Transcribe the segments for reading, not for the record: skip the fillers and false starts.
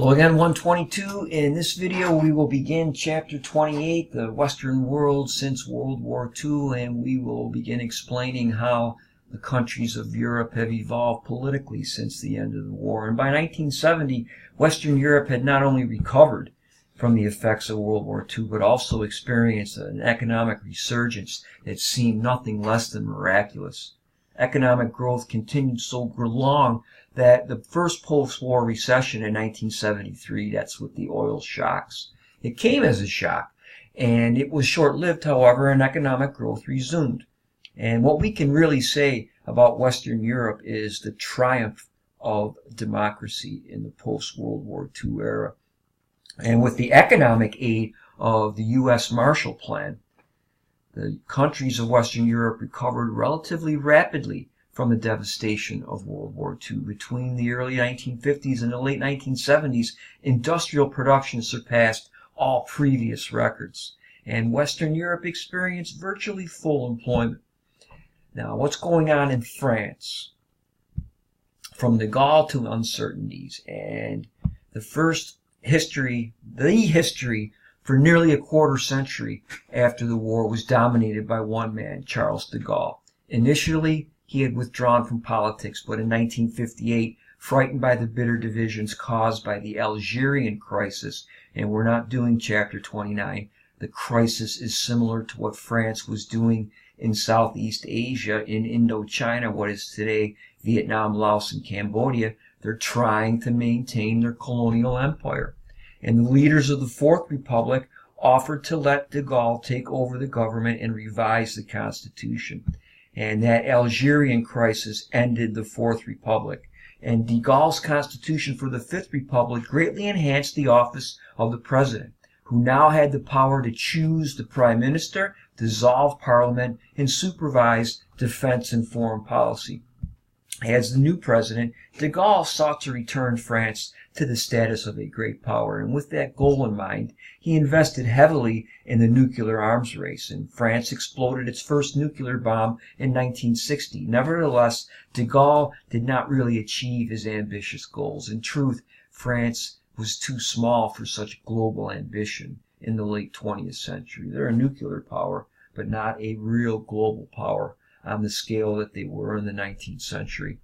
Hello again, 122. In this video, we will begin Chapter 28, the Western World since World War II, and we will begin explaining how the countries of Europe have evolved politically since the end of the war. And by 1970, Western Europe had not only recovered from the effects of World War II, but also experienced an economic resurgence that seemed nothing less than miraculous. Economic growth continued so long that the first post-war recession in 1973, that's with the oil shocks, it came as a shock, and it was short-lived, however, and economic growth resumed. And what we can really say about Western Europe is the triumph of democracy in the post-World War II era. And with the economic aid of the U.S. Marshall Plan, the countries of Western Europe recovered relatively rapidly from the devastation of World War II. Between the early 1950s and the late 1970s, industrial production surpassed all previous records, and Western Europe experienced virtually full employment. Now, what's going on in France? From de Gaulle to uncertainties, and the history for nearly a quarter century after the war was dominated by one man, Charles de Gaulle. Initially, he had withdrawn from politics, but in 1958, frightened by the bitter divisions caused by the Algerian crisis, and we're not doing Chapter 29, the crisis is similar to what France was doing in Southeast Asia, in Indochina, what is today Vietnam, Laos, and Cambodia. They're trying to maintain their colonial empire. And the leaders of the Fourth Republic offered to let de Gaulle take over the government and revise the constitution. And that Algerian crisis ended the Fourth Republic. And de Gaulle's constitution for the Fifth Republic greatly enhanced the office of the president, who now had the power to choose the prime minister, dissolve parliament, and supervise defense and foreign policy. As the new president, de Gaulle sought to return France to the status of a great power, and with that goal in mind, he invested heavily in the nuclear arms race, and France exploded its first nuclear bomb in 1960. Nevertheless, de Gaulle did not really achieve his ambitious goals. In truth, France was too small for such global ambition in the late 20th century. They're a nuclear power, but not a real global power on the scale that they were in the 19th century.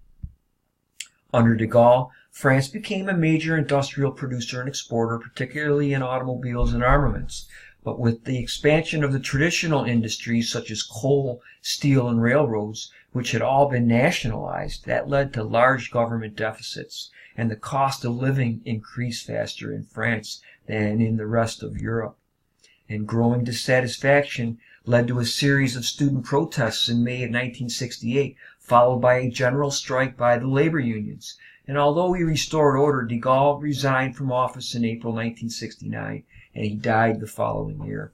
Under de Gaulle, France became a major industrial producer and exporter, particularly in automobiles and armaments. But with the expansion of the traditional industries such as coal, steel, and railroads, which had all been nationalized, that led to large government deficits, and the cost of living increased faster in France than in the rest of Europe. And growing dissatisfaction led to a series of student protests in May of 1968, followed by a general strike by the labor unions. And although he restored order, de Gaulle resigned from office in April 1969, and he died the following year.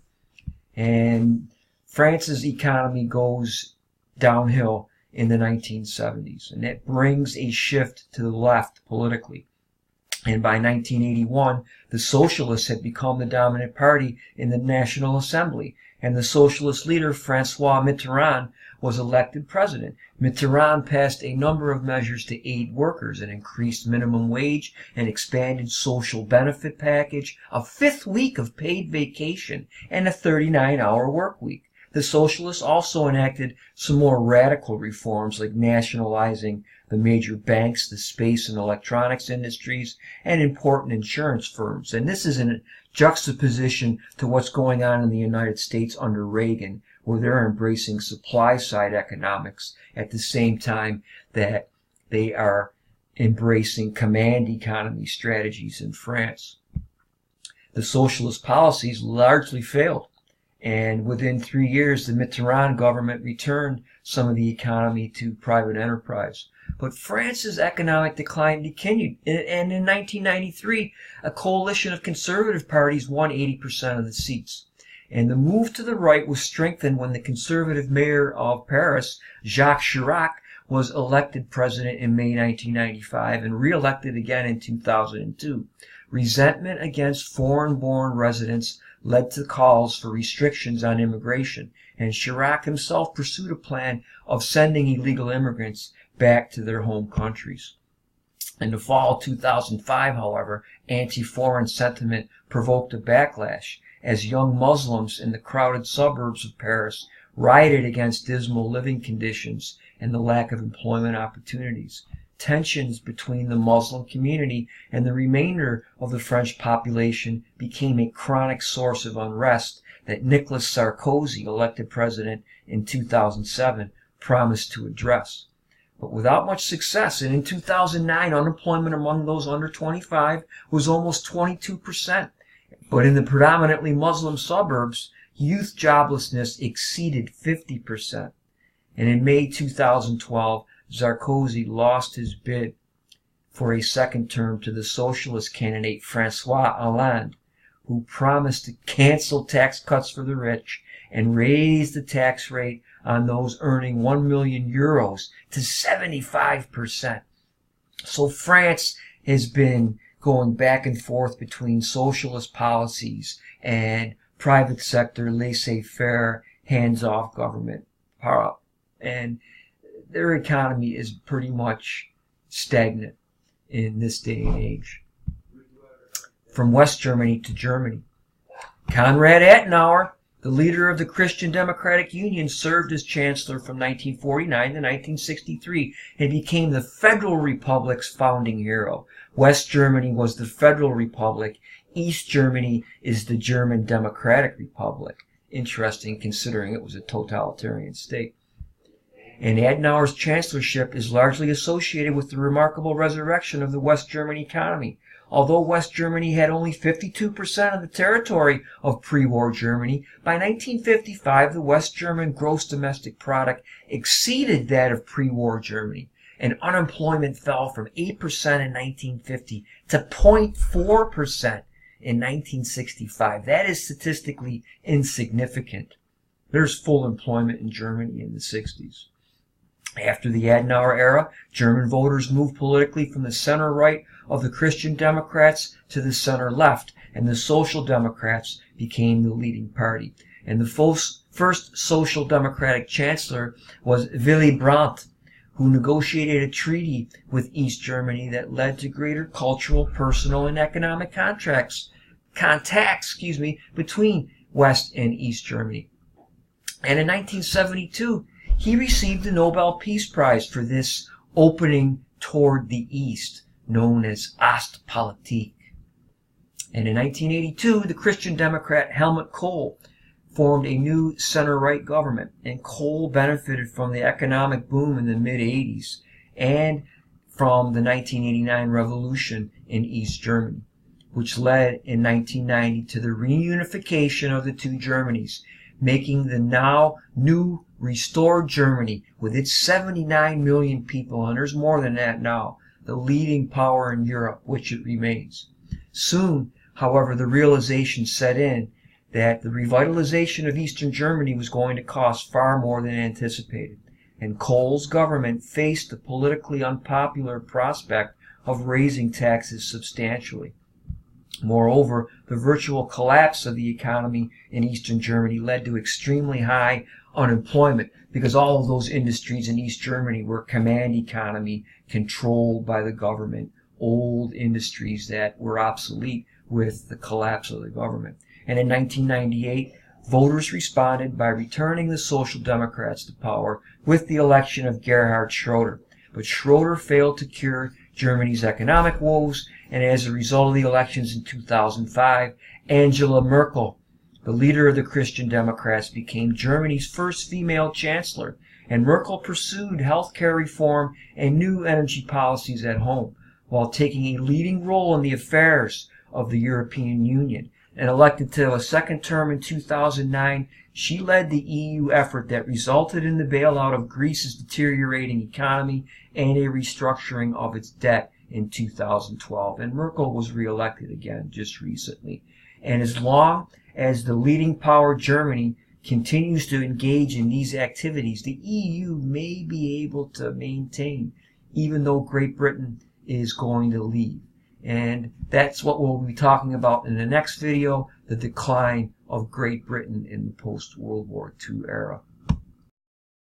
And France's economy goes downhill in the 1970s, and that brings a shift to the left politically. And by 1981, the Socialists had become the dominant party in the National Assembly, and the Socialist leader, François Mitterrand, was elected president. Mitterrand passed a number of measures to aid workers, an increased minimum wage, an expanded social benefit package, a fifth week of paid vacation, and a 39-hour work week. The Socialists also enacted some more radical reforms, like nationalizing the major banks, the space and electronics industries, and important insurance firms. And this is in juxtaposition to what's going on in the United States under Reagan, where they're embracing supply-side economics at the same time that they are embracing command economy strategies in France. The socialist policies largely failed, and within 3 years, the Mitterrand government returned some of the economy to private enterprise. But France's economic decline continued, and in 1993, a coalition of conservative parties won 80% of the seats. And the move to the right was strengthened when the conservative mayor of Paris, Jacques Chirac, was elected president in May 1995 and re-elected again in 2002. Resentment against foreign-born residents led to calls for restrictions on immigration, and Chirac himself pursued a plan of sending illegal immigrants back to their home countries. In the fall of 2005, however, anti-foreign sentiment provoked a backlash as young Muslims in the crowded suburbs of Paris rioted against dismal living conditions and the lack of employment opportunities. Tensions between the Muslim community and the remainder of the French population became a chronic source of unrest that Nicolas Sarkozy, elected president in 2007, promised to address. But without much success, and in 2009, unemployment among those under 25 was almost 22%. But in the predominantly Muslim suburbs, youth joblessness exceeded 50%. And in May 2012, Sarkozy lost his bid for a second term to the socialist candidate François Hollande, who promised to cancel tax cuts for the rich and raise the tax rate on those earning 1 million euros to 75%. So France has been going back and forth between socialist policies and private sector laissez-faire, hands-off government. And their economy is pretty much stagnant in this day and age. From West Germany to Germany. Konrad Adenauer, the leader of the Christian Democratic Union, served as chancellor from 1949 to 1963 and became the Federal Republic's founding hero. West Germany was the Federal Republic. East Germany is the German Democratic Republic. Interesting, considering it was a totalitarian state. And Adenauer's chancellorship is largely associated with the remarkable resurrection of the West German economy. Although West Germany had only 52% of the territory of pre-war Germany, by 1955 the West German gross domestic product exceeded that of pre-war Germany, and unemployment fell from 8% in 1950 to 0.4% in 1965. That is statistically insignificant. There's full employment in Germany in the 60s. After the Adenauer era, German voters moved politically from the center-right of the Christian Democrats to the center-left, and the Social Democrats became the leading party. And the first Social Democratic chancellor was Willy Brandt, who negotiated a treaty with East Germany that led to greater cultural, personal, and economic contacts between West and East Germany. And in 1972, he received the Nobel Peace Prize for this opening toward the East, known as Ostpolitik. And in 1982, the Christian Democrat Helmut Kohl formed a new center-right government, and Kohl benefited from the economic boom in the mid-'80s and from the 1989 revolution in East Germany, which led in 1990 to the reunification of the two Germanys, making the now new restored Germany, with its 79 million people, and there's more than that now, the leading power in Europe, which it remains. Soon, however, the realization set in that the revitalization of Eastern Germany was going to cost far more than anticipated, and Kohl's government faced the politically unpopular prospect of raising taxes substantially. Moreover, the virtual collapse of the economy in Eastern Germany led to extremely high unemployment, because all of those industries in East Germany were command economy controlled by the government, old industries that were obsolete with the collapse of the government. And in 1998, voters responded by returning the Social Democrats to power with the election of Gerhard Schroeder. But Schroeder failed to cure Germany's economic woes, and as a result of the elections in 2005, Angela Merkel, the leader of the Christian Democrats, became Germany's first female chancellor, and Merkel pursued healthcare reform and new energy policies at home, while taking a leading role in the affairs of the European Union. And elected to a second term in 2009, she led the EU effort that resulted in the bailout of Greece's deteriorating economy and a restructuring of its debt in 2012. And Merkel was reelected again just recently. And as long as the leading power, Germany, continues to engage in these activities, the EU may be able to maintain, even though Great Britain is going to leave. And that's what we'll be talking about in the next video, the decline of Great Britain in the post-World War II era.